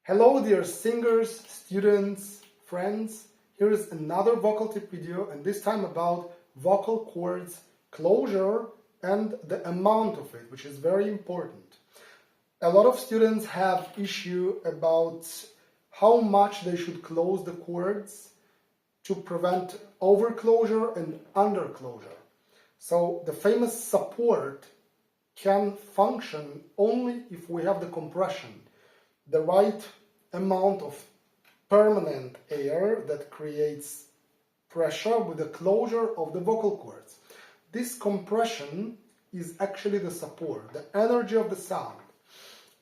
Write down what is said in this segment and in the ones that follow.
Hello dear singers, students, friends. Here is another vocal tip video, and this time about vocal cords closure and the amount of it, which is very important. A lot of students have issue about how much they should close the cords to prevent overclosure and underclosure. So the famous support can function only if we have the compression, the right amount of permanent air that creates pressure with the closure of the vocal cords. This compression is actually the support, the energy of the sound.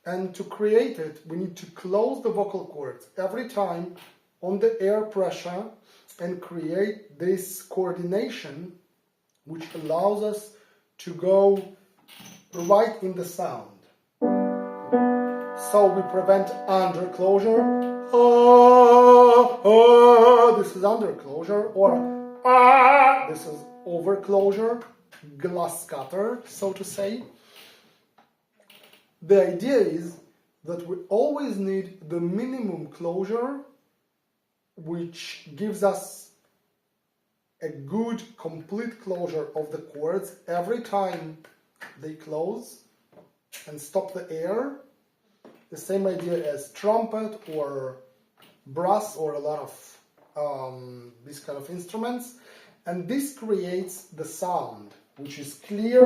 And to create it, we need to close the vocal cords every time on the air pressure and create this coordination which allows us to go right in the sound. So we prevent underclosure. This is underclosure, or this is overclosure, glass cutter, so to say. The idea is that we always need the minimum closure, which gives us a good, complete closure of the cords every time they close and stop the air. The same idea as trumpet or brass or a lot of these kind of instruments. And this creates the sound, which is clear,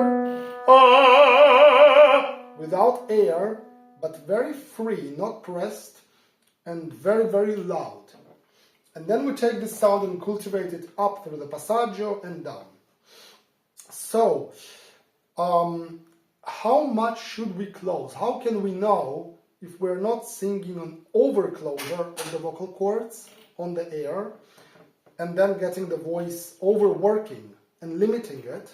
without air, but very free, not pressed, and very, very loud. And then we take this sound and cultivate it up through the passaggio and down. So, how much should we close? How can we know if we're not singing on overclosure of the vocal cords on the air and then getting the voice overworking and limiting it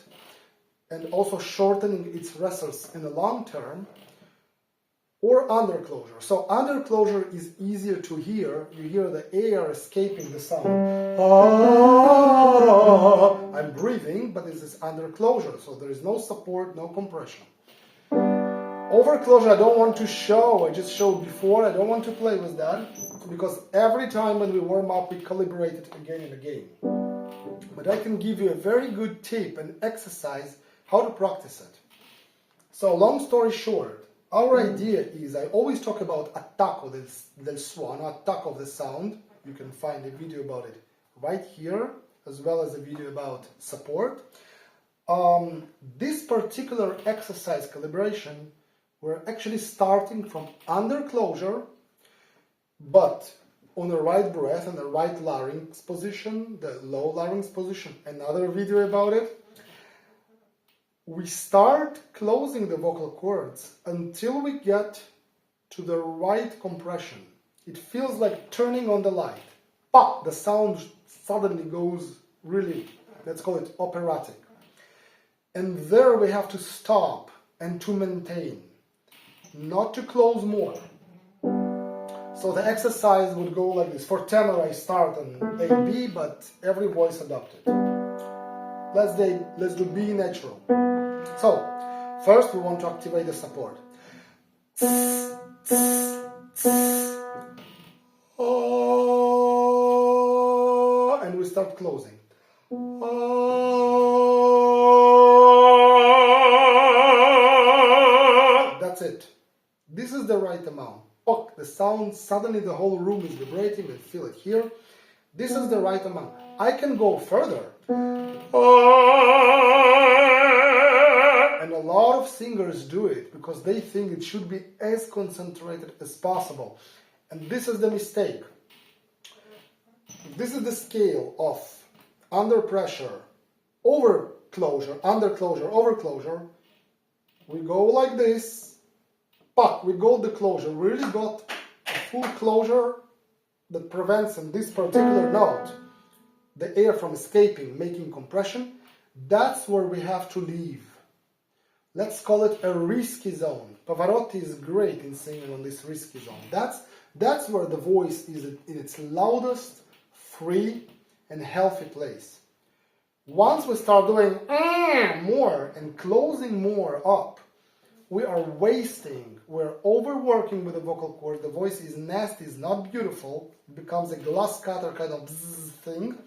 and also shortening its results in the long term, or underclosure? So underclosure is easier to hear. You hear the air escaping the sound. I'm breathing, but this is underclosure, so there is no support, no compression. Overclosure I don't want to show, I just showed before, I don't want to play with that, because every time when we warm up we calibrate it again and again. But I can give you a very good tip and exercise how to practice it. So long story short, our idea is, I always talk about attacco del suono, attack of the sound. You can find a video about it right here, as well as a video about support. This particular exercise calibration, we're actually starting from underclosure, but on the right breath and the right larynx position, the low larynx position, another video about it. We start closing the vocal cords until we get to the right compression. It feels like turning on the light. Pop! The sound suddenly goes really, let's call it operatic. And there we have to stop and to maintain, not to close more. So the exercise would go like this. For tenor I start on A, B, but every voice adopted. Let's do B natural. So, first we want to activate the support. And we start closing. That's it. This is the right amount. The sound, suddenly the whole room is vibrating, and feel it here. This is the right amount. I can go further. And a lot of singers do it because they think it should be as concentrated as possible. And this is the mistake. This is the scale of under pressure, overclosure, underclosure, overclosure. We go like this. But we got the closure, we really got a full closure that prevents, in this particular note, the air from escaping, making compression. That's where we have to leave. Let's call it a risky zone. Pavarotti is great in singing on this risky zone. That's where the voice is in its loudest, free, and healthy place. Once we start doing more and closing more up, we are wasting, we're overworking with the vocal cords, the voice is nasty, is not beautiful, it becomes a glass cutter kind of thing.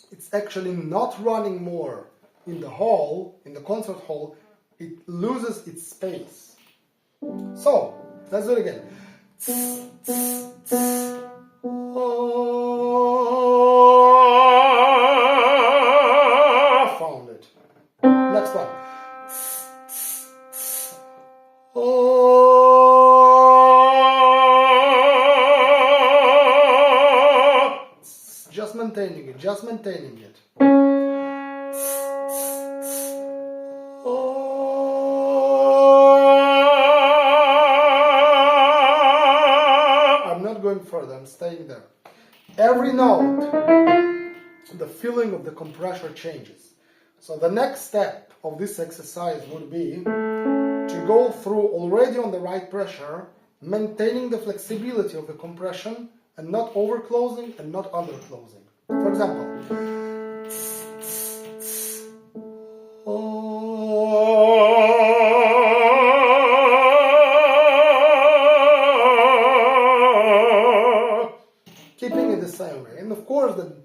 It's actually not running more in the hall, in the concert hall, it loses its space. So, let's do it again. Found it. Next one. Just maintaining it, just maintaining it. I'm not going further, I'm staying there. Every note, the feeling of the compressor changes. So the next step of this exercise would be to go through already on the right pressure, maintaining the flexibility of the compression and not overclosing and not underclosing. For example, keeping it the same way. And of course, the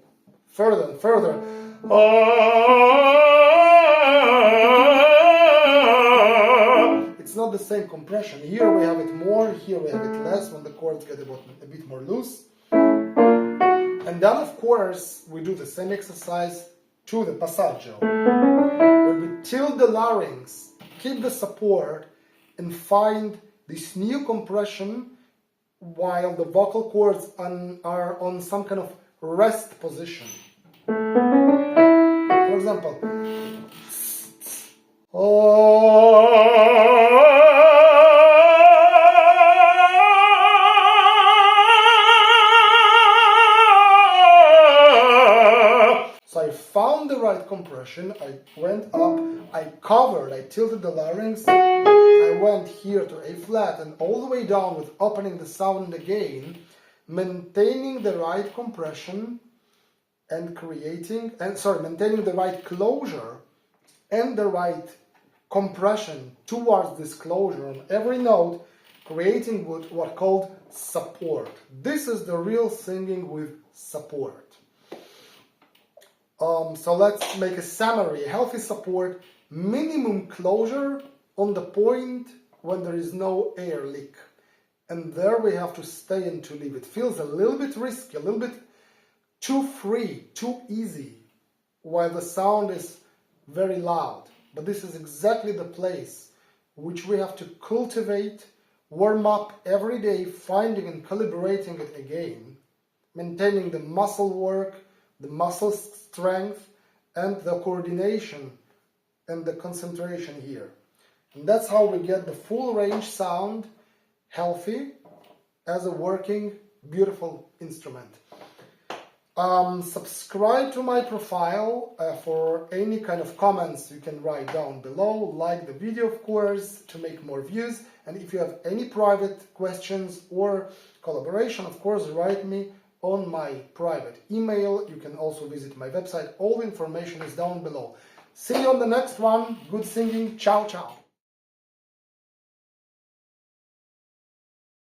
further and further, it's not the same compression. Here we have it more, here we have it less when the chords get a bit more loose. And then, of course, we do the same exercise to the passaggio. When we tilt the larynx, keep the support, and find this new compression while the vocal cords are on some kind of rest position. For example, so I found the right compression, I went up, I covered, I tilted the larynx, I went here to A flat and all the way down with opening the sound again, maintaining the right compression and maintaining the right closure and the right compression towards this closure on every note, creating what called support. This is the real singing with support. So let's make a summary. Healthy support, minimum closure on the point when there is no air leak. And there we have to stay and to leave. It feels a little bit risky, a little bit too free, too easy, while the sound is very loud. But this is exactly the place which we have to cultivate, warm up every day, finding and calibrating it again, maintaining the muscle work, the muscle strength, and the coordination and the concentration here. And that's how we get the full range sound healthy as a working, beautiful instrument. Subscribe to my profile for any kind of comments you can write down below. Like the video, of course, to make more views. And if you have any private questions or collaboration, of course, write me on my private email. You can also visit my website. All the information is down below. See you on the next one. Good singing. Ciao, ciao.